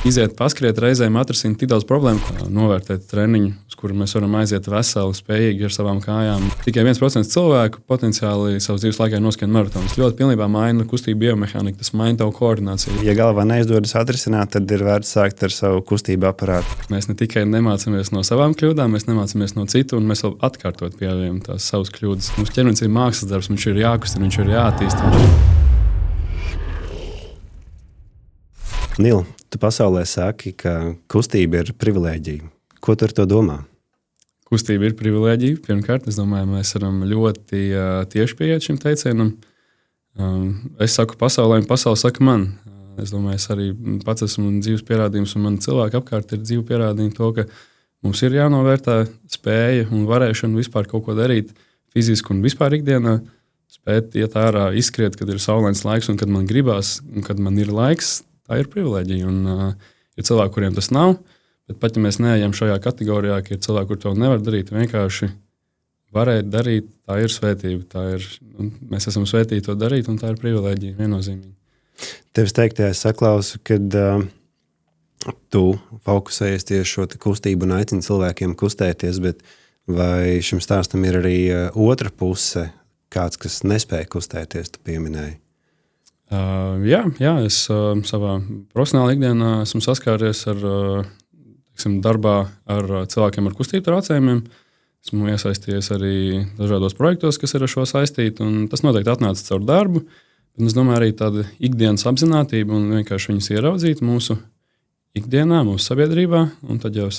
Iziet paskriet reizēm atrisināt tik daudz problēmu, novērtēt treniņu, uz kuru mēs varam aiziet veseli, spējīgi ar savām kājām. Tikai 1% cilvēku potenciāli savas dzīves laikā noskrien maratonus. Ļoti pilnībā maina kustību biomehāniku, tas maina tavu koordināciju. Ja galvā neizdodas atrisināt, tad ir vērts sākt ar savu kustību aparātu. Mēs ne tikai nemācāmies no savām kļūdām, mēs nemācāmies no citu, un mēs vēl atkārtot pieļaujam tās savas kļūdas. Mums ķermenis ir mākslas darbs, viņš ir jākustina, viņš ir jāattīsta. Nil, tu pasaulē saki, ka kustība ir privilēģija. Ko tu ar to domā? Kustība ir privilēģija. Pirmkārt, es domāju, mēs varam ļoti tieši pieiet šim teicienam. Es saku pasaulē, un pasaule saka man. Es domāju, es arī pats esmu dzīves pierādījums, un man cilvēki apkārt ir dzīve pierādījumi to, ka mums ir jānovērtē spēja un varēšana vispār kaut ko darīt fiziski un vispār ikdienā. Spēt iet ārā, izskriet, kad ir saulains laiks un kad man gribās, un kad man ir laiks. Tā ir privilēģija, un ir cilvēki, kuriem tas nav, bet pat ja mēs neejam šajā kategorijā, ka ir cilvēki, kur to nevar darīt, vienkārši varēt darīt, tā ir svētība. Mēs esam svētīti to darīt, un tā ir privilēģija, viennozīmīgi. Tevis teiktajā es saklausu, kad tu fokusējies tieši šo kustību un aicini cilvēkiem kustēties, bet vai šim stāstam ir arī otra puse, kāds, kas nespēja kustēties, tu pieminēji? Jā, es savā profesionālā ikdienā esmu saskāries ar darbā ar cilvēkiem ar kustību traucējumiem. Esmu iesaistījies arī dažādos projektos, kas ir ar šo saistīti, un tas noteikti atnāca caur darbu. Bet es domāju, arī tāda ikdienas apzinātība un vienkārši viņus ieraudzīt mūsu ikdienā, mūsu sabiedrībā, un tad jau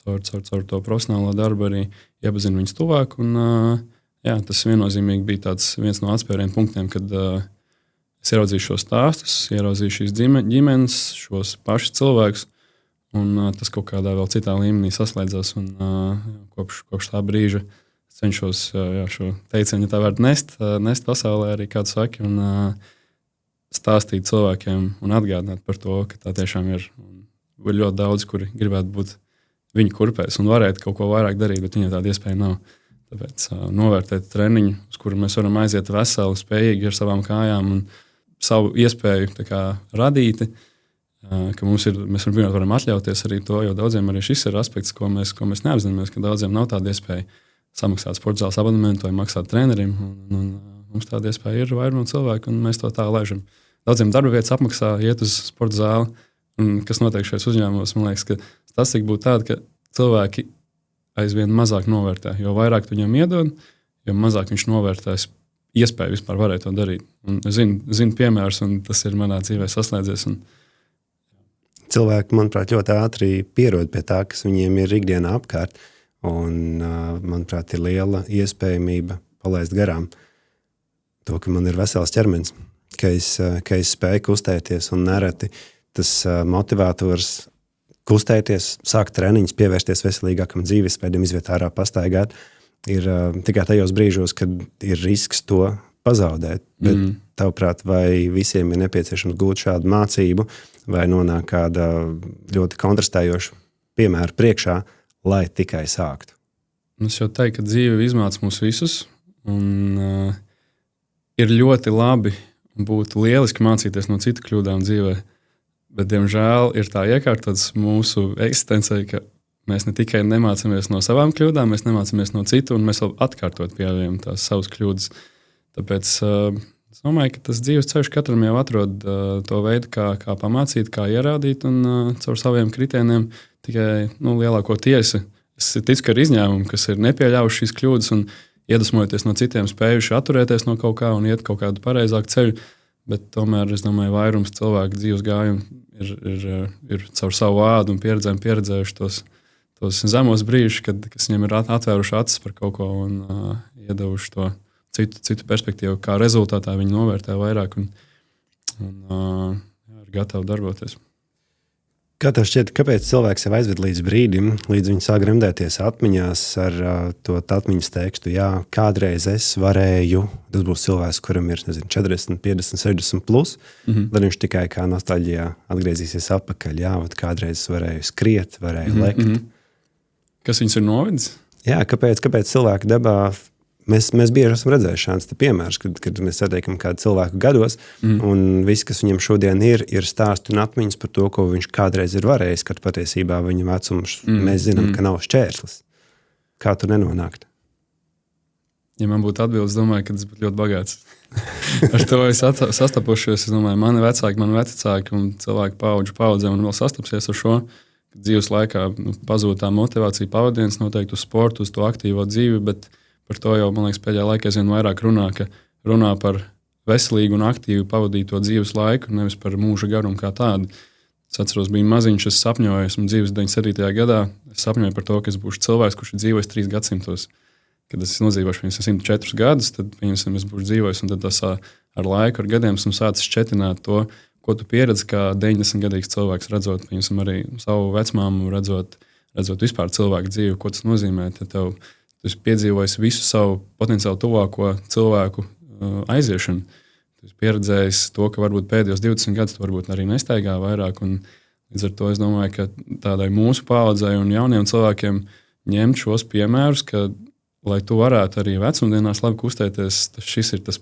caur to profesionālo darbu arī iepazinu viņus tuvāk. Un, tas viennozīmīgi bija viens no atspērienu punktiem, kad es ieraudzīju šos stāstus, ieraudzīju šīs ģimenes, šos pašus cilvēkus, un tas kaut kādā vēl citā līmenī saslēdzās. Kopš tā brīža es cenšos šo teicienu, ja tā varētu nest pasaulē, arī kādu saki, un stāstīt cilvēkiem un atgādināt par to, ka tā tiešām ir. Ir ļoti daudz, kuri gribētu būt viņu kurpēs un varētu kaut ko vairāk darīt, bet viņiem tāda iespēja nav. Tāpēc novērtēt treniņu, uz kuru mēs varam aiziet veseli, spējīgi ar savām kājām un savu iespēju radīti, ka mēs varam atļauties arī to, jo daudziem arī šis ir aspekts, ko mēs neapzināmies, ka daudziem nav tāda iespēja samaksāt sportzāles abonementu vai maksāt trenerim, un mums tāda iespēja ir vairāk no cilvēku, un mēs to tā laižam. Daudziem darba vietas apmaksā, iet uz sportzāli, un kas notiek šajos uzņēmumos, man liekas, ka statistika būtu tāda, ka cilvēki aizvien mazāk novērtē, jo vairāk tu viņam iedod, jo mazāk viņš novērtēs iespēju vispār varēt to darīt. Un es zinu piemērus, un tas ir manā dzīvē saslēdzies. Cilvēki, manuprāt, ļoti ātri pierod pie tā, kas viņiem ir ikdienā apkārt, un, manuprāt, ir liela iespējamība palaist garām to, ka man ir vesels ķermenis, ka es spēju kustēties, un nereti tas motivators kustēties, sākt treniņus, pievērsties veselīgākam dzīvesveidam, izviet ārā, pastaigāt, ir tikai tajos brīžos, kad ir risks to pazaudēt. Bet, tavuprāt, vai visiem ir nepieciešams gūt šādu mācību, vai nonāk kāda ļoti kontrastējoša piemēra priekšā, lai tikai sāktu? Es jau teiktu, ka dzīve izmāca mūs visus, un ir ļoti labi un būtu lieliski mācīties no citu kļūdām dzīvē. Bet, diemžēl, ir tā iekārtots mūsu eksistencei, ka mēs ne tikai nemācāmies no savām kļūdām, mēs nemācāmies no citu, un mēs vēl atkārtot pieļaujam tās savas kļūdas. Tāpēc es domāju, ka tas dzīves ceļš katram jau atrod to veidu, kā pamācīt, kā ierādīt, un caur saviem kritieniem tikai lielāko tiesi. Es ticu, ka ir izņēmumi, kas ir nepieļaujuši šīs kļūdas un iedvesmojoties no citiem spējuši atturēties no kaut kā un iet kaut kādu pareizāku ceļu, bet tomēr, es domāju, vairums cilvēku dzīves gājumu ir caur savu ādu un pieredzējuši tos zemos brīžus, kas viņiem ir atvēruši acis par kaut ko un iedevuši to citu perspektīvu, kā rezultātā viņi novērtē vairāk un ir gatavi darboties. Kā tev šķiet, kāpēc cilvēks sev aizved līdz brīdim, līdz viņi sāk gremdēties atmiņās ar to atmiņas tekstu? Jā, kādreiz es varēju, tas būs cilvēks, kuram ir 40, 50, 60 plus, tad viņš tikai kā nostalģijā atgriezīsies atpakaļ. Jā, kādreiz es varēju skriet, varēju lekt. Kas viņus ir novedis? Jā, kāpēc cilvēki dabā Mēs bieži esam redzējuši šāds piemērs, kad mēs satiekam kādu cilvēku gados, un viss, kas viņam šodien ir stāsti un atmiņas par to, ko viņš kādreiz ir varējis, kad patiesībā viņa vecums mēs zinām, ka nav šķērslis. Kā tu nenonākt? Ja man būtu atbildes, domāju, ka tas būtu ļoti bagāts. Ar to es sastapušies. Es domāju, mani vecāki un cilvēku paudzē un vēl sastapsies ar šo. Dzīves laikā pazūd tā motivācija pavadienas noteikti uz sportu, uz to aktīvo dzīvi, bet par to jau, man liekas, pēdējā laikā aizvien vairāk runā par veselīgu un aktīvu pavadīto dzīves laiku, nevis par mūža garumu kā tādu. Es atceros, biju maziņš, es sapņoju, esmu dzīves 97. gadā, es sapņoju par to, ka es būšu cilvēks, kurš ir dzīvojis 3 gadsimtos. Kad es nodzīvošu 104 gadus, tad es būšu dzīvojis, un tad tas ar laiku, ar gadiem esmu sācis šķetināt to, ko tu pieredzi kā 90-gadīgs cilvēks, redzot arī savu vecmāmu, redzot vispār cilvēku dzīvi, ko tas nozīmē. Tad tu esi piedzīvojis visu savu potenciāli tuvāko cilvēku aiziešanu. Tu esi pieredzējis to, ka varbūt pēdējos 20 gadus tu varbūt arī nestaigā vairāk. Līdz ar to es domāju, ka tādai mūsu paaudzei un jauniem cilvēkiem ņemt šos piemērus, ka, lai tu varētu arī vecumdienās labi kustēties, šis ir tas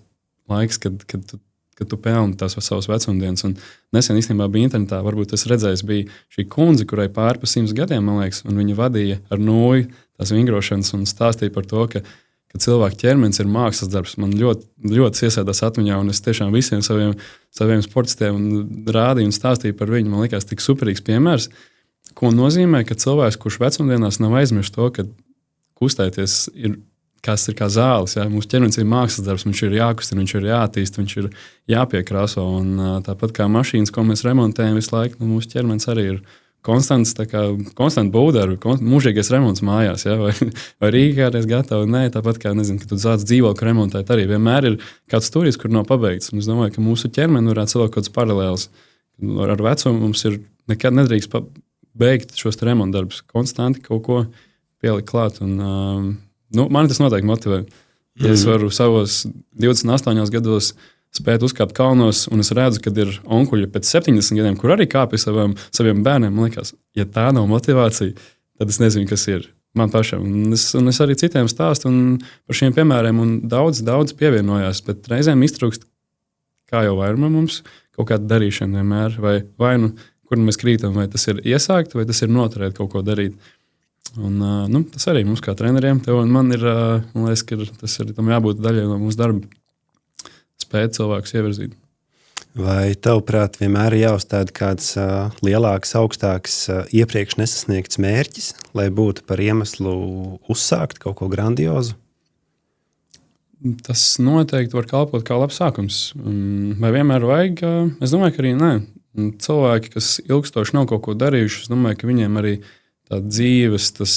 laiks, kad tu pelni tās savas vecumdienas. Un nesen īstenībā bija internetā, varbūt es redzēju, bija šī kundze, kurai pār pa 100 gadiem, man liekas, un viņa vadīja ar nūju tās vingrošanas un stāstīja par to, ka cilvēka ķermenis ir mākslas darbs. Man ļoti iesēdās atmiņā, un es tiešām visiem saviem sportistiem rādīju un stāstīju par viņu. Man liekas, tik superīgs piemērs, ko nozīmē, ka cilvēks, kurš vecumdienās nav aizmirst to, ka kustēties ir kas ir kā zāles. Ja? Mūsu ķermenis ir mākslas darbs, viņš ir jākustina, viņš ir jāattīst, viņš ir jāpiekrāso. Un, tāpat kā mašīnas, ko mēs remontējam visu laiku, mūsu ķermenis arī ir konstants būvdarbi, mūžīgais remonts mājās. Ja? Vai Rīgā kādreiz gatavi? Nē, tāpat kā, ka tu sāc dzīvokli remontēt, arī vienmēr ir kāds turis, kur nav pabeigts. Un es domāju, ka mūsu ķermeni varētu cilvēkt kaut kāds paralēls. Ar vecumu mums ir nekad nedrīkst beigt šos remontdarbus, konstanti kaut ko pielikt klāt. Un, mani tas noteikti motivē. Ja es varu savos 28 gados spēt uzkāpt kalnos, un es redzu, ka ir onkuļi pēc 70 gadiem, kur arī kāpj saviem bērniem. Man liekas, ja tā nav motivācija, tad es nezinu, kas ir man pašam. Un es arī citiem stāstu par šiem piemēriem, un daudz pievienojās, bet reizēm iztrūkst, kā jau vairumā mums, kaut kāda darīšana vienmēr, vai kur mēs krītam, vai tas ir iesākt, vai tas ir noturēt kaut ko darīt. Un, tas arī mums kā treneriem, tev un man ir, man liekas, ka tas ir tam jābūt daļai no mūsu darba, spēt cilvēkus ievirzīt. Vai tavuprāt vienmēr ir jāuzstāda kāds lielāks, augstāks, iepriekš nesasniegts mērķis, lai būtu par iemeslu uzsākt kaut ko grandiozu? Tas noteikti var kalpot kā labs sākums. Vai vienmēr vajag? Es domāju, ka arī nē. Cilvēki, kas ilgstoši nav kaut ko darījuši, es domāju, ka viņiem arī tā dzīves, tas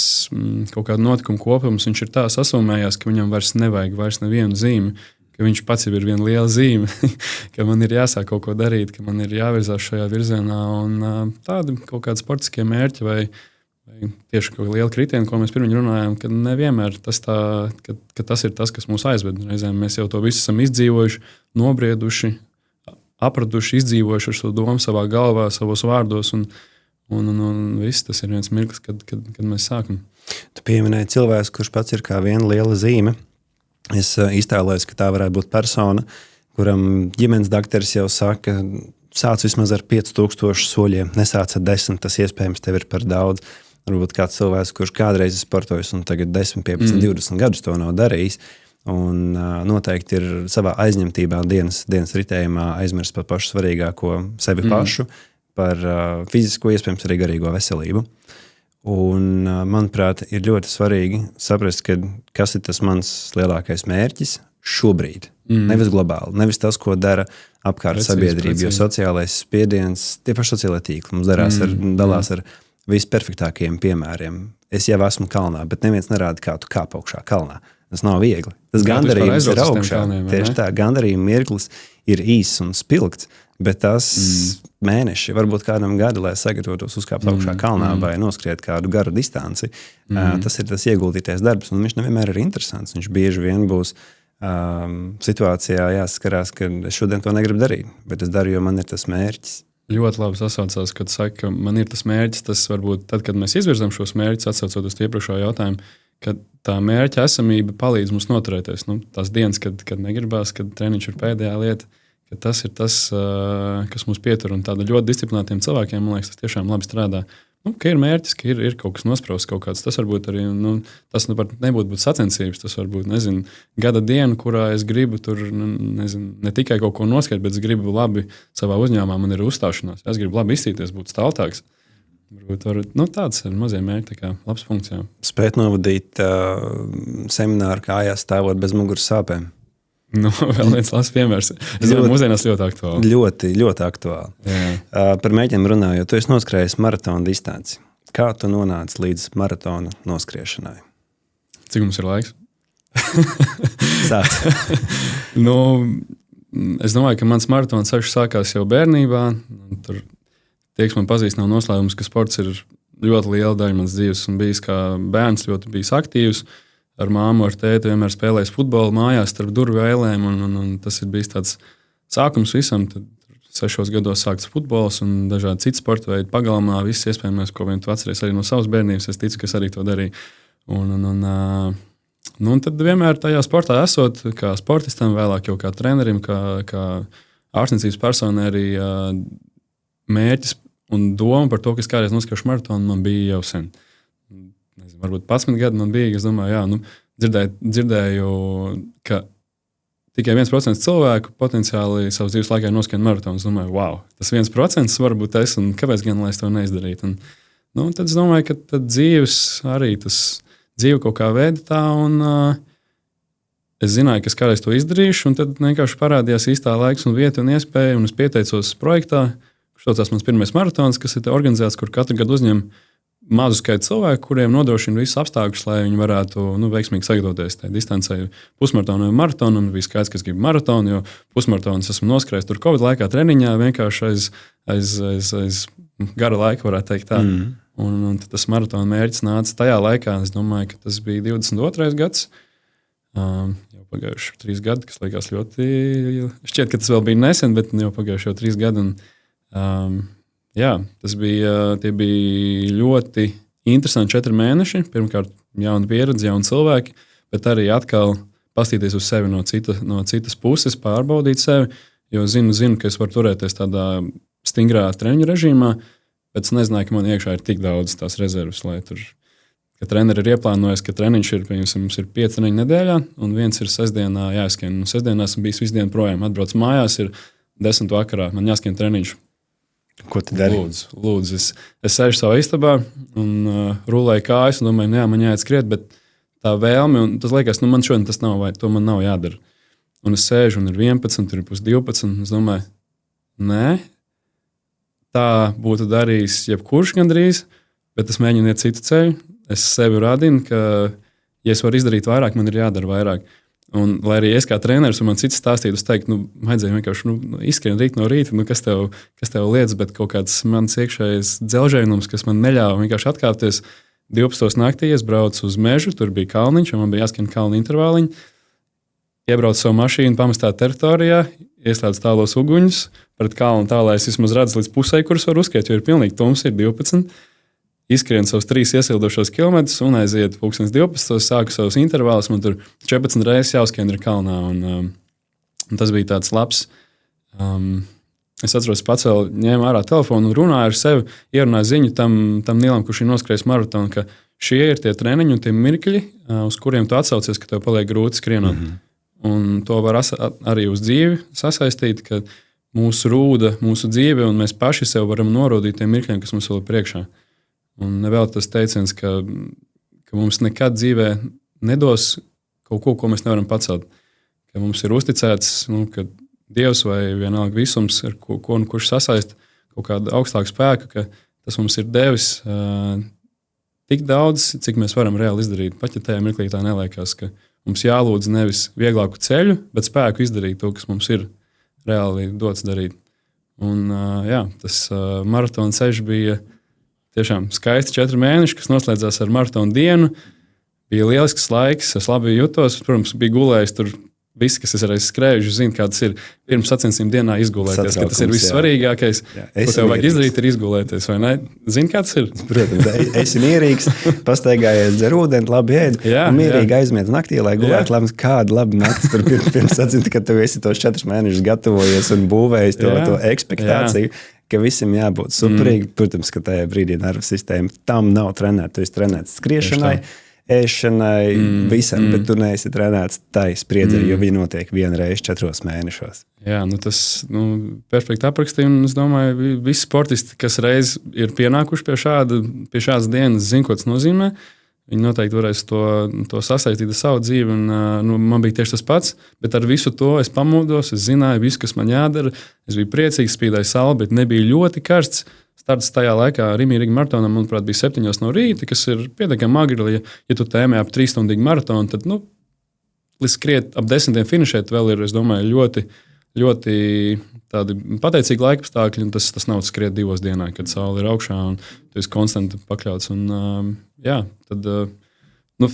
kaut kāda notikuma kopums, viņš ir tā sasumējās, ka viņam nevajag vairs nevienu zīmi, ka viņš pats jau ir viena liela zīme, ka man ir jāsāk kaut ko darīt, ka man ir jāvirzās šajā virzienā. Un tādi kaut kādi sportiskie mērķi vai tieši kaut kādi lieli kritieni, ko mēs pirms runājām, ka nevienmēr ka tas ir tas, kas mūs aizved. Reizēm mēs jau to visu esam izdzīvojuši, nobrieduši, apraduši, izdzīvojuši ar šo domu savā galvā, savos vārdos un viss tas ir viens mirklis, kad mēs sākam. Tu pieminēji cilvēks, kurš pats ir kā viena liela zīme. Es iztēlojos, ka tā varētu būt persona, kuram ģimenes dakteris jau saka, sāc vismaz ar 5000 soļiem, nesāc ar 10, tas iespējams tev ir par daudz. Varbūt kāds cilvēks, kurš kādreiz ir sportojis un tagad 10, 15, 20 gadus to nav darījis. Un noteikti ir savā aizņemtībā dienas ritējumā aizmirst par pašu svarīgāko sevi pašu, par fizisko, iespējams arī garīgo veselību. Un, manuprāt, ir ļoti svarīgi saprast, kas ir tas mans lielākais mērķis šobrīd. Nevis globāli, nevis tas, ko dara apkārt sabiedrība, jo sociālais spiediens, tie paši sociālai tīkli mums dalās ar visperfektākajiem piemēriem. Es jau esmu kalnā, bet neviens nerāda, kā tu kāp augšā kalnā. Tas nav viegli. Tas gandarījums ir augšā. Tieši tā, gandarījuma mirklis ir īss un spilgts, bet tas mēneši, varbūt kādam gadu, lai sagatavotos uzkāpt augšā kalnā vai noskriet kādu garu distanci, tas ir tas ieguldītais darbs, un viņš nevienmēr ir interesants. Viņš bieži vien būs situācijā jāskarās, ka es šodien to negribu darīt, bet es daru, jo man ir tas mērķis. Ļoti labi sasaucās, kad saka, ka man ir tas mērķis, tas varbūt tad, kad mēs izvirzam šos mērķus, atsaucot uz iepriekšējo jautājumu, ka tā mērķa esamība palīdz mums noturēties. Tās dienas, kad negribās, kad treniņš ir pēdējā lieta, ka tas ir tas, kas mūs pietur. Un tāda ļoti disciplinētiem cilvēkiem, man liekas, tas tiešām labi strādā. Ka ir mērķis, ka ir kaut kas nosprausts kaut kāds. Tas varbūt arī nebūtu sacensības. Tas varbūt gada diena, kurā es gribu tur, ne tikai kaut ko noskaidrot, bet es gribu labi savā uzņēmumā, man ir uzstāšanās. Es gribu labi izstīties, būt stāvtāks. Varbūt tāds ir mazie mērķi, tā kā labs punkts. Jā. Spēt novadīt semināru kājās stāvot bez muguras sāpēm. Vēl viens labs piemērs. Es domāju, mūsdienās ļoti aktuāli. Ļoti, ļoti aktuāli. Par mēģiem runājot, tu esi noskrējis maratona distanci. Kā tu nonāci līdz maratona noskrišanai? Cik mums ir laiks? Sāc. Es domāju, ka mans maratona ceļš sākās jau bērnībā. Tur tie, kas man pazīst, nav noslēpums, ka sports ir ļoti liela daļa manas dzīves. Un bijis kā bērns ļoti bijis aktīvs. Ar māmu, ar tēti vienmēr spēlējis futbolu mājās starp durvju eilēm. Un tas ir bijis tāds sākums visam. Tad 6 gados sākts futbols un dažādi citi sporta veidi pagalmā. Viss iespējamais, ko vien tu atceries arī no savas bērnības. Es ticu, ka es arī to darīju. Un tad vienmēr tajā sportā esot, kā sportistam, vēlāk jau kā trenerim, kā ārstniecības personai arī mērķis un doma par to, ka es kādreiz noskriešu maratonu, man bija jau sen. Varbūt 11 gadi man bija, es domāju, dzirdēju, ka tikai 1% cilvēku potenciāli savas dzīves laikā noskrien maratonu. Es domāju, wow, tas 1% varbūt es, un kāpēc gan lai es to neizdarītu? Tad es domāju, ka dzīves arī tas dzīve kaut kā veida tā, un es zināju, ka es kādreiz to izdarīšu, un tad vienkārši parādījās īstā laiks un vieta un iespēja, un es pieteicos projektā, kurš saucās mans pirmais maratons, kas ir organizēts, kur katru gadu uzņem mazu skaitu cilvēku, kuriem nodrošina visus apstākļus, lai viņi varētu veiksmīgi sagatavoties tajā distancē. Pusmaratonam un maratonam bija skaidrs, ka es gribu maratonu, jo pusmaratonus esmu noskrējis tur Covid laikā treniņā, vienkārši aiz gara laika, varētu teikt tā. Un tas maratona mērķis nāca tajā laikā. Es domāju, ka tas bija 22. gads. Jau pagājuši 3 gadi, kas liekas ļoti... Šķiet, ka tas vēl bija nesen, bet jau pagājuši jau 3 gadi. Tie bija ļoti interesanti 4 mēneši. Pirmkārt, jauna pieredze, jauni cilvēki, bet arī atkal paskatīties uz sevi no citas puses, pārbaudīt sevi. Jo zinu, ka es varu turēties tādā stingrā treniņu režīmā, bet es nezināju, ka man iekšā ir tik daudz tās rezerves, lai tur, ka treneri ir ieplānojis, ka treniņš ir, mums ir 5 treniņu nedēļā, un viens ir sestdienā jāskrien. Sestdienā esmu bijis visu dienu projām. Atbrauc mājās, ir 10 vakarā, man jāskrien treniņš. Ko tu dari? Lūdzu, es sēžu savā istabā un rulēju kājas un domāju, man jāiet skriet, bet tā vēlme, un tas liekas, man šodien tas nav, vai to man nav jādara. Un es sēžu un ir 11, tur ir 12, un es domāju, nē, tā būtu darījis jebkurš gandrīz, bet es mēģinu iet citu ceļu. Es sevi radinu, ka, ja es varu izdarīt vairāk, man ir jādara vairāk. Un, lai arī es kā treneris un man cits stāstītu, es teiktu, vajadzēja vienkārši izskrien rīt no rīta, kas tev lietas, bet kaut kāds mans iekšējais dzelžējums, kas man neļāva vienkārši atkāpties 12. naktī, es braucu uz mežu, tur bija kalniņš, un man bija jāskrien kalnu intervāliņu. Iebraucu savu mašīnu pamestā teritorijā, ieslēdzu tālos uguņus pret kalnu tā, lai es vismaz redzu līdz pusē, kurus var uzskriet, jo ir pilnīgi tums, ir 12. Izskrien savus 3 iesildošos kilometrus un aiziet 12. Sāku savus intervālus. Man tur 14 reizes jāuzskrien ir kalnā. Un tas bija tāds labs. Es atceros, pats vēl ņēmu ārā telefonu un runāju ar sevi. Ierunāju ziņu tam Nilam, kurš ir noskrējis maratonu, ka šie ir tie treniņi un tie mirkļi, uz kuriem tu atsaucies, ka tev paliek grūti skrienot. Un to var arī uz dzīvi sasaistīt, ka mūsu rūda, mūsu dzīve, un mēs paši sev varam norādīt tiem mirkļiem, kas mums vēl ir priekšā. Un vēl tas teiciens, ka mums nekad dzīvē nedos kaut ko mēs nevaram pacelt. Ka mums ir uzticēts, ka Dievs vai vienalga visums, ar kurš sasaist kaut kādu augstāku spēku, ka tas mums ir devis tik daudz, cik mēs varam reāli izdarīt. Pat ja tajā mirklī tā neliekas, ka mums jālūdz nevis vieglāku ceļu, bet spēku izdarīt to, kas mums ir reāli dots darīt. Un tas maratona ceļš bija tiešām skaisti 4 mēneši, kas noslēdzās ar maratonu dienu. Bija lielisks laiks, es labi jutos. Protams, bija gulējis tur visi, kas ir skrējuši, zina, kā tas ir pirms sacensību dienā izgulēties. Tas ir vissvarīgākais, ko tev vajag izdarīt, ir izgulēties. Zini, kā tas ir? Protams, esi mierīgs, pastaigājies, dzer ūdeni, labi ēd, un mierīgi aizmiedz naktī, lai gulētu labi. Kāda laba naktis tur pirms sacensību, kad tu esi tos 4 mēnešus gatavojies un būvējis to ekspektāciju. Ka visam jābūt superīgi. Protams, ka tajā brīdī nervu sistēma tam nav trenēta. Tu esi trenēts skriešanai, ēšanai, visam, bet tu neesi trenēts tai spriedzē, jo viņi notiek vienu reizi 4 mēnešos. Jā, tas perfekti aprakstīja. Un es domāju, visi sportisti, kas reiz ir pienākuši pie šādas dienas, zina, ko tas nozīmē. Viņi noteikti varēs to sasaistīt ar savu dzīvi. Un, man bija tieši tas pats, bet ar visu to es pamodos, es zināju, visu, kas man jādara. Es biju priecīgs, spīdēja saule, bet nebija ļoti karsts. Starts tajā laikā Rīga maratonam, manuprāt, bija 7 no rīta, kas ir pietiekami agri. Ja tu tēmē ap 3-stundīgu maratonu, tad līdz skriet ap 10 finišēt vēl ir, es domāju, ļoti, ļoti tādi pateicīgi laikapstākļi. Tas nav skriet 2 dienā, kad saule ir augšā un tu esi konstanti pakļauts. Un, jā, tad...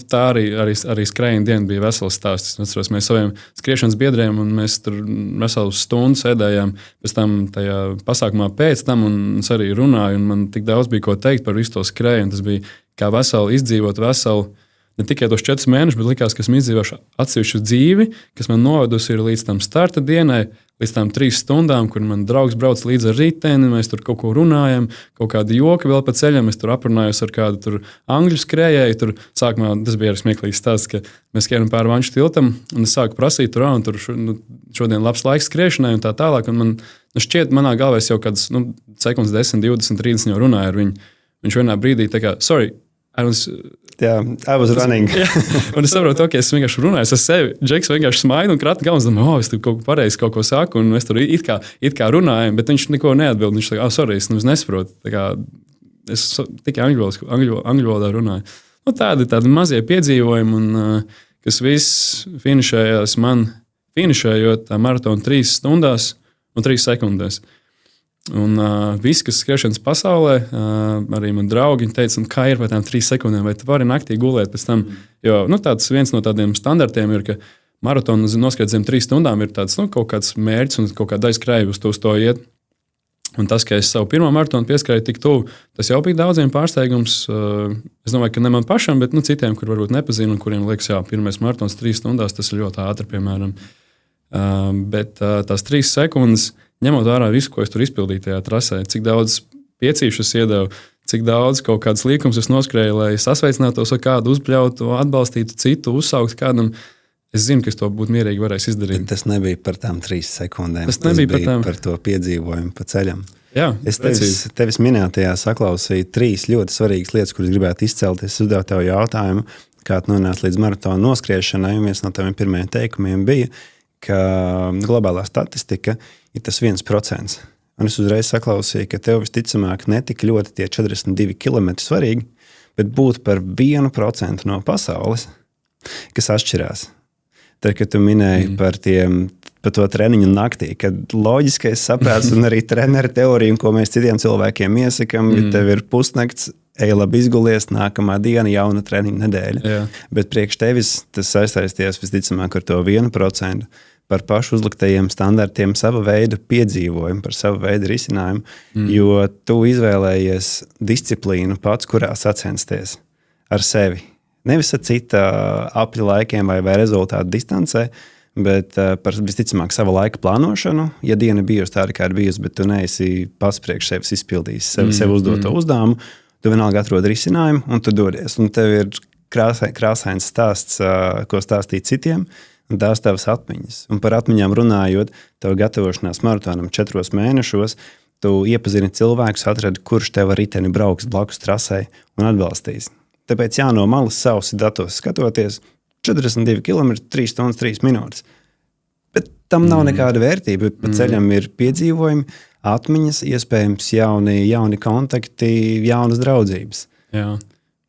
tā arī skrējiena diena bija vesels stāsts. Es atceros, mēs saviem skriešanas biedriem, un mēs tur veselu stundu sēdējām pēc tam tajā pasākumā pēc tam, un es arī runāju, un man tik daudz bija ko teikt par visu to skrējienu. Tas bija kā izdzīvot veselu, ne tikai tos 4 mēnešus, bet likās, ka esmu izdzīvojuši atsevišķu dzīvi, kas man novedusi līdz tam starta dienai, līdz tām 3 stundām, kur man draugs brauc līdzi ar riteni, mēs tur kaut ko runājam, kaut kādi joki vēl pa ceļam, es tur aprunājos ar kādu tur angļu skrējēju, tur sākumā tas bija arī smieklīgs stāsts, ka mēs skrienam pāri Vanšu tiltam, un es sāku prasīt tur, un tur šodien labs laiks skriešanai un tā tālāk, un man šķiet, manā galvā es jau kādas sekundes 10, 20, 30 jau runāju ar viņu. Viņš vienā brīdī tā kā, sorry, I was running. Un es saprotu, ka es vienkārši runāju ar sevi. Džeks vienkārši smaida un krata galvas, domāju, es tur kaut ko saku, un mēs tur it kā runājam, bet viņš neko neatbild. Viņš saka, sorry, es nesaprotu. Es tikai angļu valodā runāju. Tādi mazie piedzīvojumi, un kas viss finišējās man finišējot tā maratonu 3 stundās un 3 sekundēs. Un visi, kas skriešanas pasaulē, arī man draugi teica, kā ir par tām 3 sekundēm, vai tu vari naktī gulēt pēc tam. Jo viens no tādiem standartiem ir, ka maratonu noskriet zem 3 stundām ir tāds, kaut kāds mērķis un kaut kāda aizskrēja uz to iet. Un tas, ka es savu pirmo maratonu pieskrēju tik tuvu, tas jau bija daudziem pārsteigums. Es domāju, ka ne man pašam, bet citiem, kur varbūt nepazinu, un kuriem liekas, jā, pirmais maratons 3 stundās, tas ir ļoti ātri, piemēram. Bet tās 3 sekundes, ņemot vērā visu, ko es tur izpildīju tajā trasē, cik daudz piecīšus iedevu, cik daudz kaut kādas līkumus es noskrēju, lai sasveicinātos ar kādu, uzpļautu, atbalstītu citu, uzsauktu kādam. Es zinu, ka es to būtu mierīgi varējis izdarīt. Tas nebija par tām 3 sekundēm. Tas bija par to piedzīvojumu pa ceļam. Jā, es tevis minētajā saklausīju 3 ļoti svarīgas lietas, kuras gribētu izcelt. Es uzdevu tev jautājumu, kā tu nonāci līdz maratona noskriešanai, un viens no taviem pirmajiem teikumiem bija, ka globālā statistika ir tas 1%. Un es uzreiz saklausīju, ka tev visticamāk netika ļoti tie 42 km svarīgi, bet būtu par 1% no pasaules, kas atšķirās. Tad, kad tu minēji par to treniņu naktī, kad loģiskais saprāts un arī treneru teoriju, ko mēs citiem cilvēkiem iesakām, ja tev ir pusnakts, ej labi izgulies, nākamā diena, jauna treniņa nedēļa. Jā. Bet priekš tevis tas saistīties visticamāk ar to 1%. Par pašu uzliktajiem standartiem, sava veida piedzīvojumu, par savu veidu risinājumu, jo tu izvēlējies disciplīnu pats, kurā sacensties ar sevi. Nevis ar cita apļa laikiem vai rezultātu distancē, bet par visticamāk savu laika plānošanu. Ja diena bijusi tāda, kāda bijusi, bet tu neesi pats priekš sevis izpildījis sev uzdoto uzdevumu, tu vienalga atrod risinājumu un tu dodies. Un tev ir krāsains stāsts, ko stāstīt citiem. Un tās tavas atmiņas. Un par atmiņām runājot, tev gatavošanās maratonam 4 mēnešos, tu iepazini cilvēkus, atradi, kurš tev ar riteni brauks blakus trasē un atbalstīs. Tāpēc no malas savus datos skatoties, 42 km, 3 stundas, 3 minūtes. Bet tam nav nekāda vērtība. Pa ceļam ir piedzīvojumi, atmiņas, iespējams jauni kontakti, jaunas draudzības. Jā.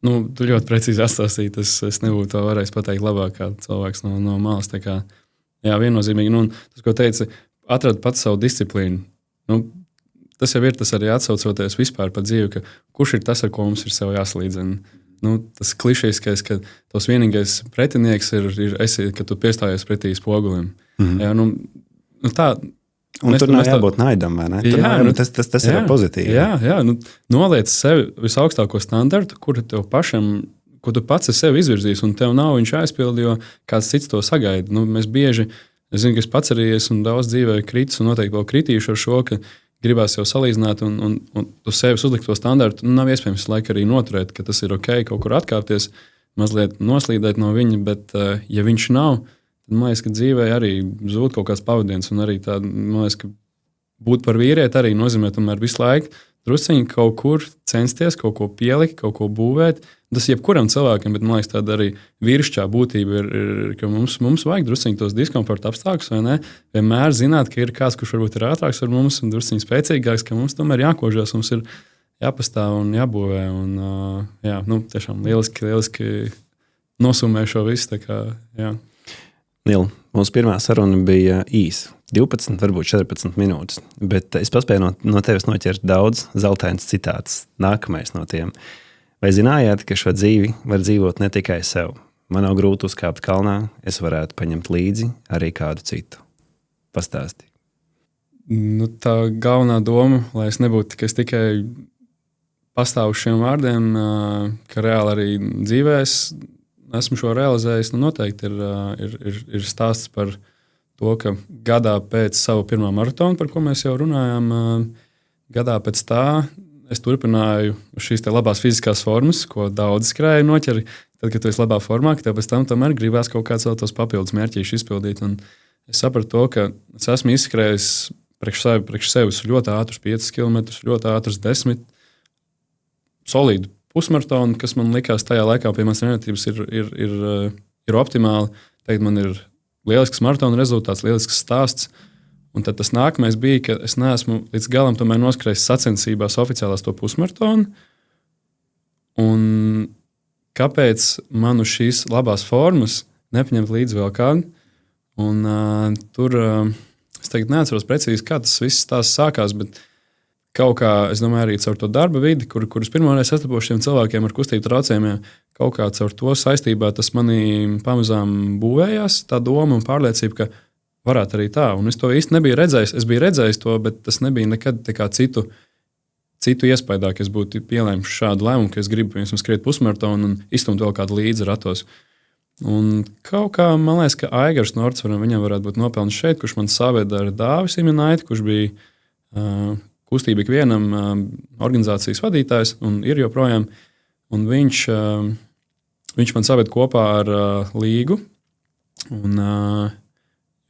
Tu ļoti precīzi atstāstīji, es nebūtu to varējis pateikt labāk kā cilvēks no malas. Jā, viennozīmīgi. Tas, ko teici, atrad pats savu disciplīnu. Tas jau ir tas arī atsaucoties vispār par dzīvi, ka kurš ir tas, ar ko mums ir sev jāsalīdzina. tas klišejiskais, ka tavs vienīgais pretinieks ir esi, kad tu piestājies pretī spogulim. Jā, tā. Un tur nav jābūt naidam, vai ne? Tas ir pozitīvi. Jā, noliec sevi visaugstāko standartu, ko tu pats esi sev izvirzījis, un tev nav viņš aizpildi, jo kāds cits to sagaida. Mēs bieži, es zinu, ka es pats arī esmu daudz dzīvē kritis, un noteikti vēl kritīšu ar šo, ka gribās jau salīdzināt, un uz sevis uzlikt to standartu. Nav iespējams visu laiku arī noturēt, ka tas ir ok, kaut kur atkāpties, mazliet noslīdēt no viņa, bet ja viņš nav, tad man liekas, ka dzīvē arī zūd kaut kāds pavadiens, un arī tā, man liekas, ka būt par vīrieti arī nozīmē tomēr visu laiku drusciņi kaut kur censties, kaut ko pielikt, kaut ko būvēt. Tas jebkuram cilvēkam, bet man liekas, tāda arī vīrišķā būtība ir, ka mums vajag drusciņi tos diskomforta apstākļus, vai ne? Vienmēr zināt, ka ir kāds, kurš varbūt ir ātrāks par mums un drusciņi spēcīgāks, ka mums tomēr jākožās, mums ir jāpastāv un jābūvē. Un, tiešām lieliski nosumē šo visu. Tā kā, jā. Nil, mūsu pirmā saruna bija īsa. 12, varbūt 14 minūtes, bet es paspēju no tevis noķert daudz zeltainas citātus. Nākamais no tiem. Vai zinājāt, ka šo dzīvi var dzīvot ne tikai sev? Man nav grūti uzkāpt kalnā, es varētu paņemt līdzi arī kādu citu. Pastāsti. Tā galvenā doma, lai es nebūtu tikai pastāvu šiem vārdiem, ka reāli arī dzīvēs esmu šo realizējis, noteikti ir stāsts par to, ka gadā pēc savu pirmā maratona, par ko mēs jau runājām, gadā pēc tā es turpināju šīs labās fiziskās formas, ko daudz skrēja noķeri. Tad, kad tu esi labā formā, ka tev pēc tam tomēr gribās kaut kāds vēl tos papildus mērķīšus izpildīt. Un es sapratu to, ka es esmu izskrējis priekš sevis ļoti ātrus 5 km, ļoti ātrus 10, solīdu pusmaratonu, kas man likās tajā laikā pie manas trenētības ir optimāli. Tagad man ir lielisks maratona rezultāts, lielisks stāsts. Un tad tas nākamais bija, ka es neesmu līdz galam tomēr noskrējis sacensībās oficiālās to pusmaratonu. Un kāpēc man uz šīs labās formas nepaņemt līdzi vēl kādu? Un tur es tagad neatceros precīzi, kā tas viss tās sākās, bet kaut kā, es domāju, arī caur to darba vidi, kurus pirmoreiz sastapos šiem cilvēkiem ar kustību traucējumiem, kaut kā caur to saistībā tas manī pamazām būvējās, tā doma un pārliecība, ka varētu arī tā. Un es to īsti nebiju redzējis. Es biju redzējis to, bet tas nebija nekad citu iespējā, ka es būtu pielēmis šādu lēmumu, ka es gribu skriet pusmaratonu un izstumt vēl kādu līdzi ratos. Un kaut kā man liekas, ka Aigars Nordsvaram viņam varētu būt nopelnis šeit, kurš man saveda ar Dāvis Iminaiti, kurš bija kustība ikvienam organizācijas vadītājs un ir joprojām. Un viņš man saved kopā ar Līgu. Un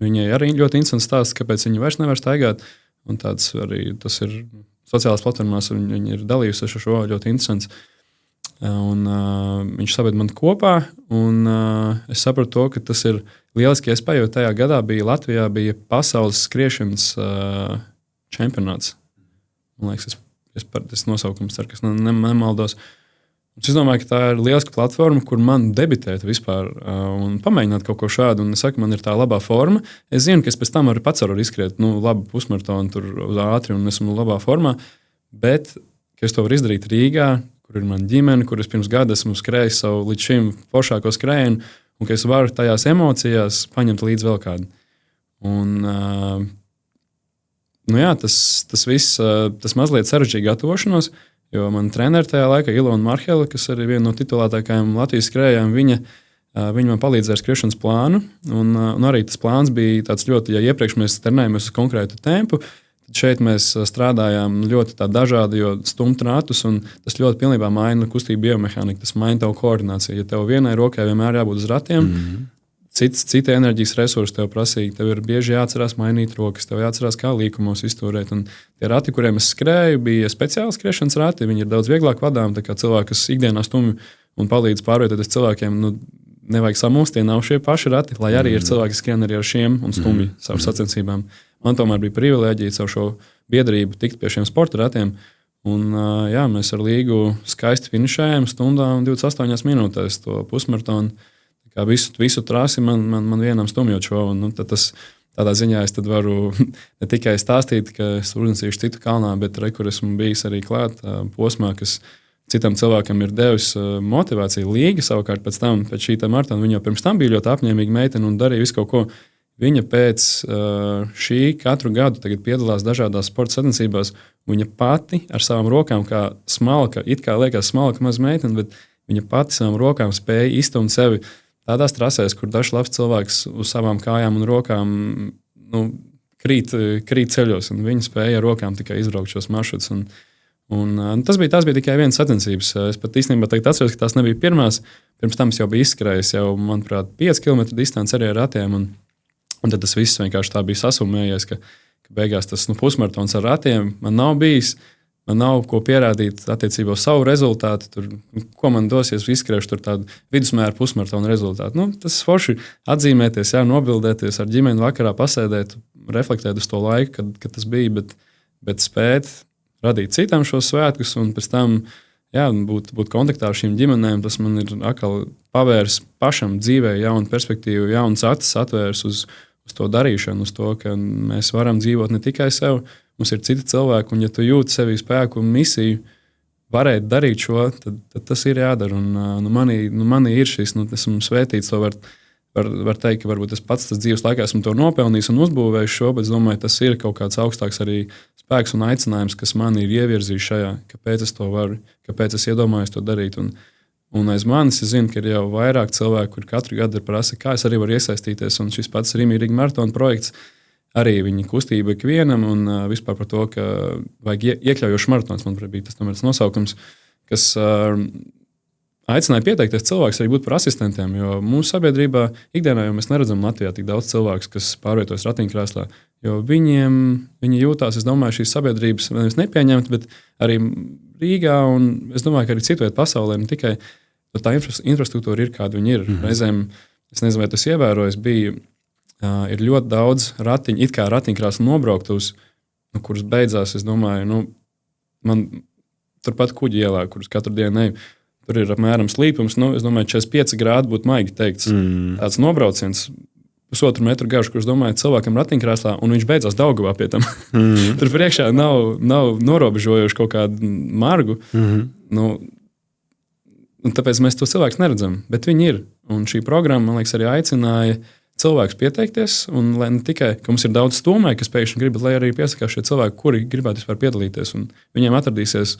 viņai arī ļoti interesants stāsts, kāpēc viņa vairs nevar staigāt. Un tāds arī tas ir sociālās platformās, un viņa ir dalījusies ar šo ļoti interesants. Un viņš saved man kopā, un es sapratu to, ka tas ir lieliski iespēja, jo tajā gadā Latvijā bija pasaules skriešanas čempionāts. Man liekas, tas nosaukums, ceru, ka es nemaldos. Es domāju, ka tā ir lieliska platforma, kur man debitēt vispār un pamēģināt kaut ko šādu. Un es saku, man ir tā labā forma. Es zinu, ka es pēc tam arī pats varu izskriet labu pusmaratonu tur uz ātri un esmu labā formā. Bet, ka es to varu izdarīt Rīgā, kur ir mana ģimene, kur es pirms gada esmu skrējis savu līdz šim foršāko skrējienu, un ka es varu tajās emocijās paņemt līdz vēl kādu. Un, tas viss, tas mazliet sarežģīja gatavošanos, jo man treneri tajā laikā, Ilona Marhela, kas arī viena no titulētākajām Latvijas skrējējām, viņa man palīdzēja ar skriešanas plānu. Un arī tas plāns bija tāds ļoti, ja iepriekš mēs trenējamies uz konkrētu tempu, tad šeit mēs strādājām ļoti dažādi, jo stumt ratus, un tas ļoti pilnībā maina kustību biomehāniku, tas maina tavu koordināciju. Ja tev vienai rokai vienmēr jābūt uz ratiem, cita enerģijas resursi tev prasīgi, tev ir bieži jāatcerās mainīt rokas, tev jāatcerās, kā līkumos izturēt. Un tie rati, kuriem es skrēju, bija speciāli skriešanas rati, viņi ir daudz vieglāk vadām, tā kā cilvēki, kas ikdienā stumj un palīdz pārvietoties cilvēkiem, nevajag samulst, tie nav šie paši rati, lai arī ir cilvēki, kas skrien arī ar šiem un stumj savu sacensībām. Man tomēr bija privilēģija caur šo biedrību tikt pie šiem sporta ratiem. Un, mēs ar Līgu skaisti finišējām stundā un 28 minūtēs to pusmaratonu. Kā visu trasi man vienam stumjot šo. Un, tas, tādā ziņā es varu ne tikai stāstīt, ka es organizēšu citu kalnā, bet kur esmu bijis arī klāt posmā, kas citam cilvēkam ir devis motivāciju. Līga savukārt pēc šī maratona, viņa jau pirms tam bija ļoti apņēmīga meitene un darīja visu kaut ko. Viņa pēc šī katru gadu piedalās dažādās sporta sacensībās. Viņa pati ar savām rokām, kā smalka, it kā liekas smalka maza meitene, bet viņa pati savām rokām spēja iztumt sevi tādās trasēs, kur dažs labs cilvēks uz savām kājām un rokām krīt ceļos. Viņa spēja ar rokām tikai izbraukt šos maršrutus. Tas bija tikai viens sacensības. Es pat īstenībā atceros, ka tās nebija pirmās. Pirms tam es jau biju izskrējis, manuprāt, 5 km distanci arī ar ratiem. Un tad tas viss vienkārši tā bija sasumējies, ka beigās tas pusmaratons ar ratiem man nav bijis. Man nav ko pierādīt attiecībā uz savu rezultātu. Tur, ko man dos, ja es izskrēšu tur tādu vidusmēra pusmaratona rezultātu. Tas forši atzīmēties, nobildēties ar ģimeni vakarā, pasēdēt, reflektēt uz to laiku, kad tas bija, bet spēt radīt citam šos svētkus un pēc tam būt kontaktā ar šīm ģimenēm. Tas man ir atkal pavērs pašam dzīvē jaunu perspektīvu, jaunas acis atvērs uz to darīšanu, uz to, ka mēs varam dzīvot ne tikai sev, mums ir citi cilvēki, un ja tu jūti sevī spēku un misiju varēt darīt šo, tad tas ir jādara. Un manī ir šis, esmu svētīts, to var teikt, ka varbūt es pats tas dzīves laikā esmu to nopelnījis un uzbūvējis šo, bet es domāju, tas ir kaut kāds augstāks arī spēks un aicinājums, kas man ir ievirzījis šajā, kāpēc es to varu, kāpēc es iedomājos to darīt. Un aiz manis es zinu, ka ir jau vairāk cilvēku, kur katru gadu ir prasa, kā es arī varu iesaistīties. Un šis pats Rīga maratona projekts, arī viņa kustība ikvienam un vispār par to, ka vajag iekļaujošs maratons, manuprāt, bija tas nosaukums, kas aicināja pieteikties cilvēks arī būt par asistentiem, jo mūsu sabiedrībā ikdienā jau mēs neredzam Latvijā tik daudz cilvēkus, kas pārvietojas ratiņkrēslā, jo viņi jūtās, es domāju, šīs sabiedrības nepieņemt, bet arī Rīgā un es domāju, ka arī citu vietu pasaulē, ne tikai tā infrastruktūra ir, kāda viņi ir. Reizēm, es nezinu, vai tas ievērojis, ir ļoti daudz ratiņu, it kā ratiņkrēslu nobrauktos, kuras beidzās, es domāju, man turpat kuģi ielā, kuras katru dienu eju. Tur ir apmēram slīpums, es domāju, 45 grādi būtu maigi teikts. Tāds nobrauciens, 1,5 metru garš, kurš domāju cilvēkam ratiņkrēslā, un viņš beidzās Daugavā pie tam. Tur priekšā nav norobežojuši kaut kādu margu. Un tāpēc mēs to cilvēkus neredzam, bet viņi ir. Un šī programma, man liekas, arī aicināja cilvēkus pieteikties, un lai ne tikai, ka mums ir daudz stūmēji, kas pēkšņi grib, bet lai arī piesakās šie cilvēki, kuri gribētu vispār piedalīties, un viņiem atradīsies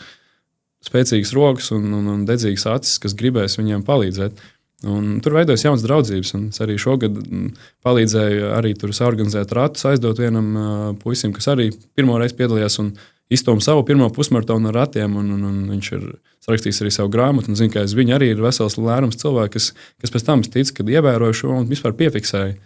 spēcīgas rokas un dedzīgas acis, kas gribēs viņiem palīdzēt. Un tur veidojas jaunas draudzības, un es arī šogad palīdzēju arī tur saorganizēt ratus, aizdot vienam puisim, kas arī pirmo reizi piedalījās un iztoma savu pirmo pusmaratonu ar ratiem, un viņš ir sarakstījis arī savu grāmatu, un zinu, ka aiz viņa arī ir vesels lērums cilvēki, kas pēc tam tic, kad ievēroju šo un vispār piefiksēju.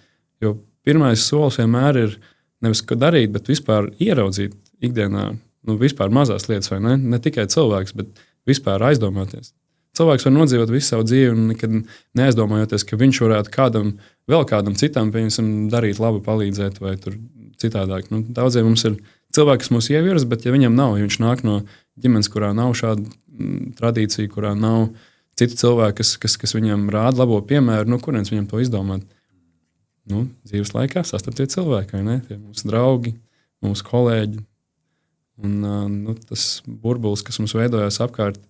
Jo pirmais solis vienmēr ir nevis ko darīt, bet vispār ieraudzīt ikdienā, vispār mazās lietas, vai ne? Ne tikai cilvēks, bet vispār aizdomāties. Cilvēks var nodzīvot visu savu dzīvi un nekad neaizdomājoties, ka viņš varētu vēl kādam citam, piemēram, darīt labu, palīdzēt vai tur citādāk. Daudziem mums ir cilvēki, kas mūs ievirza, bet ja viņam nav, ja viņš nāk no ģimenes, kurā nav šāda tradīcija, kurā nav citu cilvēku, kas viņam rāda labo piemēru, kurienes viņam to izdomāt. Dzīves laikā sastaptie cilvēki, vai ne? Tie mūsu draugi, mūsu kolēģi. Un tas burbulis, kas mums veidojās apkārt,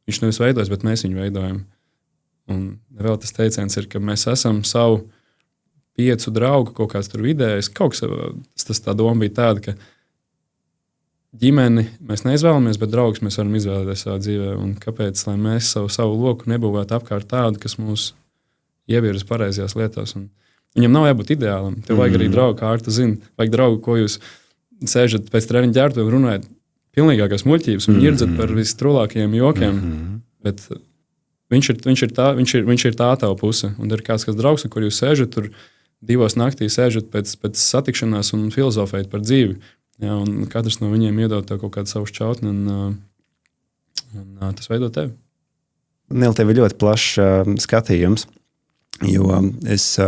viņš nevis veidojas, bet mēs viņu veidojam. Un vēl tas teiciens ir, ka mēs esam savu 5 draugu kaut kāds tur vidējais. Tā doma bija tāda, ka ģimeni mēs neizvēlamies, bet draugus mēs varam izvēlēties savā dzīvē. Un kāpēc, lai mēs savu loku nebūvētu apkārt tādu, kas mūs ievirza pareizajās lietās. Un viņam nav jābūt ideālam. Tev vajag arī draugu, kā ar tu zini. Vajag draugu, ko jūs sēžat pēc treniņa ģērbtu un runājat pilnīgākās muļķības un ņirdzat par vistrulākajiem jokiem. Bet viņš ir tā tava puse. Un ir kāds draugs, kur jūs sēžat tur 2 naktī, sēžat pēc satikšanās un filozofējat par dzīvi. Jā, un katrs no viņiem iedod tev kaut kādu savu šķautni, un tas veido tevi. Nēl, tev ir ļoti plašs skatījums, jo es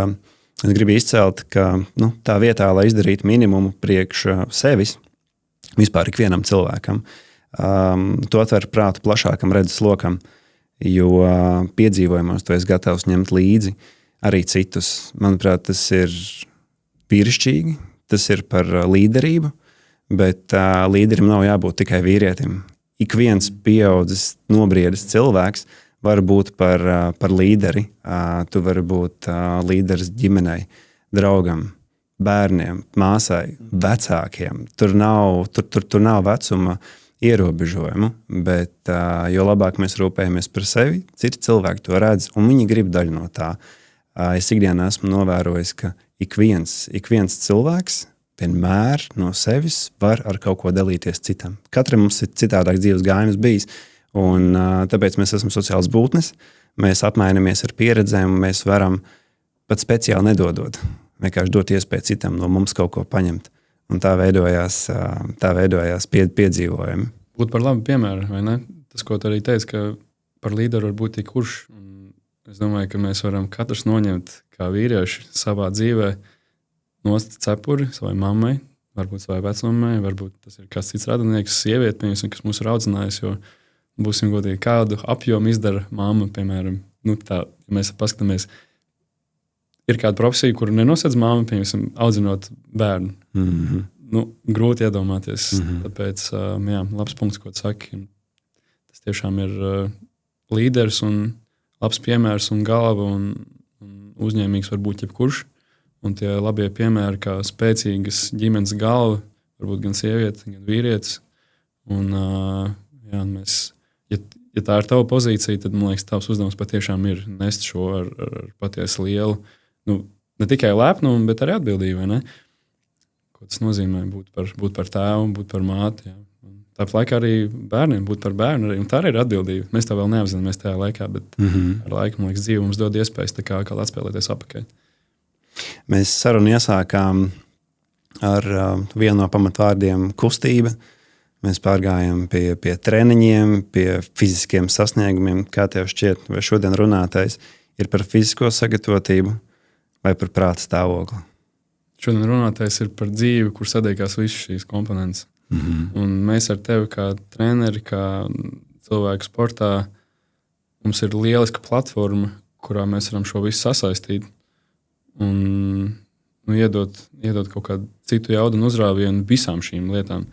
gribu izcelt, ka tā vietā, lai izdarītu minimumu priekš sevis, vispār ikvienam cilvēkam, to atver prātu plašākam redzes lokam, jo piedzīvojumos tu esi gatavs ņemt līdzi arī citus. Manuprāt, tas ir vīrišķīgi, tas ir par līderību, bet līderim nav jābūt tikai vīrietim. ik viens pieaudzis, nobriedis cilvēks var būt par līderi. Tu vari būt līderis ģimenei, draugam, bērniem, māsai, vecākiem. Tur nav vecuma ierobežojumu, bet jo labāk mēs rūpējamies par sevi, citi cilvēki to redz, un viņi grib daļu no tā. Es ikdienā esmu novērojis, ka ik viens cilvēks vienmēr no sevis var ar kaut ko dalīties citam. Katram mums ir citādāks dzīves gājums bijis, un tāpēc mēs esam sociāls būtnes, mēs apmainamies ar pieredzēm, un mēs varam pat speciāli nedodot, vienkārši dot iespēju citam no mums kaut ko paņemt. Un tā veidojās piedzīvojumi. Būt par labu piemēru, vai ne? Tas, ko tu arī teici, ka par līderu var būt tik kurš. Es domāju, ka mēs varam katrs noņemt kā vīrieši savā dzīvē nost cepuri savai mammai, varbūt savai vecmammai, varbūt tas ir kāds cits radinieks, sieviete, kas mūs ir audzinājusi, jo būsim godīgi, kādu apjomu izdara mamma, piemēram. Ja mēs paskatāmies, ir kāda profesija, kuru nenosedz mamma, piemēram, audzinot bērnu. Mm-hmm. Grūti iedomāties. Tāpēc, labs punkts, ko tu saki. Tas tiešām ir līderis un labs piemērs un galva un uzņēmīgs var būt jebkurš. Un tie labie piemēri, kā spēcīgas ģimenes galva, varbūt gan sieviete, gan vīrietis. Un, mēs, ja tā ir tava pozīcija, tad, man liekas, tavs uzdevums patiešām ir nest šo ar patiesi lielu, ne tikai lepnumu, bet arī atbildību, vai ne? Ko tas nozīmē būt par tēvu, būt par māti, jā. Tāpat laikā arī bērniem būt par bērnu, arī, un tā arī ir atbildība. Mēs tā vēl neapzināmies tajā laikā, bet ar laiku, man liekas, dzīve mums dod iespējas tā kā atspēlēties apakaļ. Mēs sarunu iesākām ar vienu no pamatvārdiem kustība. Mēs pārgājām pie treniņiem, pie fiziskiem sasniegumiem. Kā tev šķiet, vai šodien runātais ir par fizisko sagatavotību vai par prāta stāvokli? Šodien runātais ir par dzīvi, kur sadiekās visas šīs komponentes. Un mēs ar tevi kā treneri, kā cilvēku sportā, mums ir lieliska platforma, kurā mēs varam šo visu sasaistīt un iedot kaut kādu citu jaudu un uzrāvienu visām šīm lietām.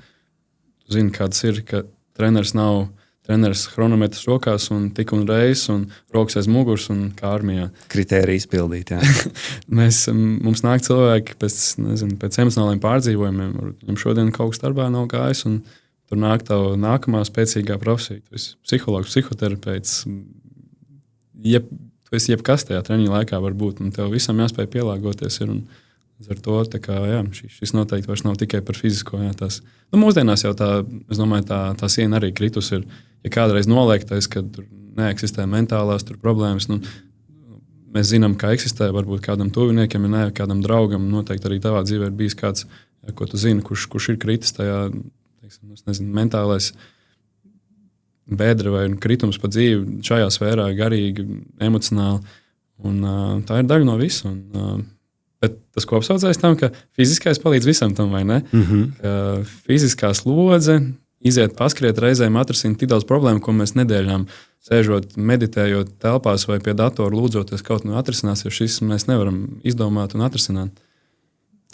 Tu zini, kāds ir, ka treneris nav treneris chronometrs rokās un tik un reiz un rokas aiz muguras un kā armijā. Kritērijas pildīt, jā. Mums nāk cilvēki pēc emocionāliem pārdzīvojumiem. Viņam šodien kaut kas darbā nav gājis un tur nāk tava nākamā spēcīgā profesija. Tu esi psihologs, psihoterapeits. Tu esi jebkas tajā treniņa laikā var būt un tev visam jāspēj pielāgoties ir un ar to šis noteikti vairs nav tikai par fizisko. Jā, mūsdienās jau es domāju, tā siena arī kritus ir. Ja kādreiz noliektais, ka tur neeksistē mentālās problēmas, mēs zinām, ka eksistē varbūt kādam tuviniekam, ja ne kādam draugam, noteikti arī tavā dzīvē ir bijis kāds, ko tu zini, kurš ir kritis tajā, mentālais bedra vai kritums pa dzīvi šajā sfērā, garīgi, emocionāli. Un, tā ir daļa no visu. Bet tas kopsaucējs tam, ka fiziskais palīdz visam tam, vai ne? Fiziskā slodze, iziet paskriet reizēm atrisināt tik daudz problēmu, ko mēs nedēļām sēžot, meditējot telpās vai pie datora lūdzoties kaut nu atrisinās, jo šis mēs nevaram izdomāt un atrisināt.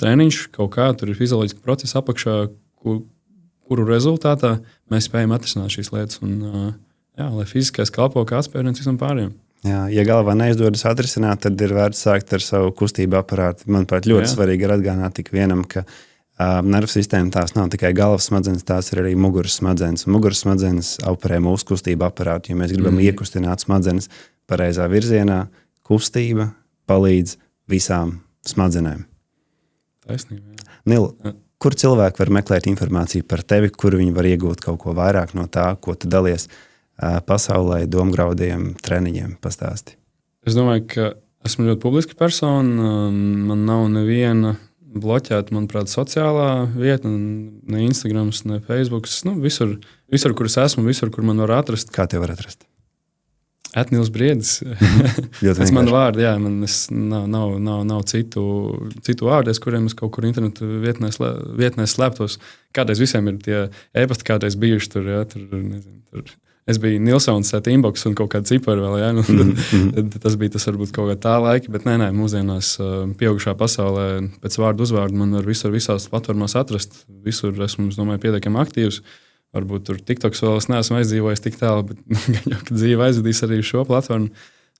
Treniņš kaut kā, tur ir fizioloģiski procesi apakšā, kuru rezultātā mēs spējam atrisināt šīs lietas. Un, lai fiziskais kalpo kā atspēriens visam pārējiem. Jā, ja galvā neizdodas atrisināt, tad ir vērts sākt ar savu kustību aparātu. Manuprāt, ļoti svarīgi ir atgādināt tik vienam, ka nervu sistēma tās nav tikai galvas smadzenes, tās ir arī muguras smadzenes. Muguras smadzenes operē mūsu kustību aparātu. Ja mēs gribam iekustināt smadzenes pareizā virzienā, kustība palīdz visām smadzenēm. Taisnība. Nil, kur cilvēki var meklēt informāciju par tevi, kur viņi var iegūt kaut ko vairāk no tā, ko tu dalies pasaulē, domgraudiem, treniņiem pastāsti? Es domāju, ka esmu ļoti publiska persona. Man nav neviena bloķēta, manuprāt, sociālā vieta, ne Instagrams, ne Facebooks. Visur, kur es esmu, visur, kur man var atrast. Kā tev var atrast? Nils Briedis. Tas man vārdi, jā, man nav citu vārdu, kuriem es kaut kur internetu vietnēs slēptos. Kādreiz visiem ir tie e-pasti, kādreiz bijuši tur, jā, tur. Es biju Nilsons inbox un kaut kāda cipara vēl, jā, tas bija tas varbūt kaut kā tā laika, bet nē, mūsdienās pieaugušā pasaulē pēc vārdu uzvārdu man var visās platformās atrast. Visur esmu, es domāju, pietiekami aktīvs. varbūt tur TikToks vēl es neesmu aizdzīvojis tik tālu, bet gan jau, ka dzīve aizvedīs arī šo platformu.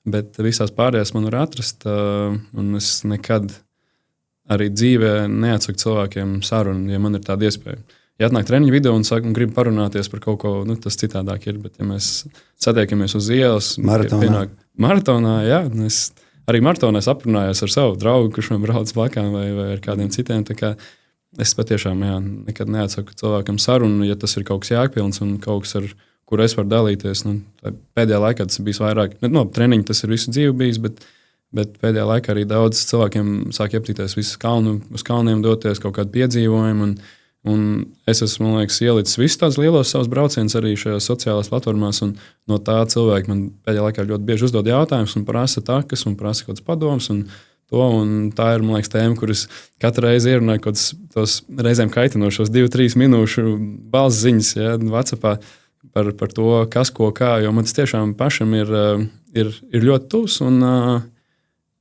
Bet visās pārējās man var atrast, un es nekad arī dzīvē neatsaku cilvēkiem sarunu, ja man ir tāda iespēja. Ja atnāk treniņu video un grib parunāties par kaut ko, tas citādāk ir. Bet, ja mēs satiekamies uz ielas, maratonā, jā, arī maratonā es aprunājos ar savu draugu, kurš man brauc blakām vai ar kādiem citiem. Es patiešām nekad neatsaku cilvēkam sarunu, ja tas ir kaut kas jēgpilns un kaut kas, ar kur es varu dalīties. Pēdējā laikā tas bijis vairāk, treniņi tas ir visu dzīvi bijis, bet pēdējā laikā arī daudz cilvēkiem sāk iepazīties uz kalniem doties, kaut kādu piedzīvojumu. Un es esmu, man liekas, ielicis visus tādus lielos savus braucienus arī šajās sociālās platformās. Un no tā cilvēki man pēdējā laikā ļoti bieži uzdod jautājumus un prasa takas un prasa kaut kādas padomas. Un tā ir, man liekas, tēma, kuras katru reizi ierunāju kaut tos reizēm kaitinošos 2-3 minūšu balss ziņas, ja, WhatsAppā par to, kas ko kā. Jo man tas tiešām pašam ir ļoti tuvs. Un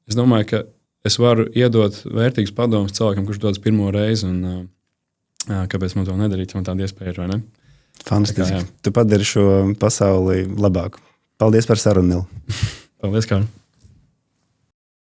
es domāju, ka es varu iedot vērtīgus padomus cilvēkam, kurš dodas pirmo reizi. Un, kāpēc man to nedarīt, ja man tāda iespēja ir, vai ne? Fantastiski. Tu padari šo pasauli labāku. Paldies par sarunu, Nil. Paldies, Kārli.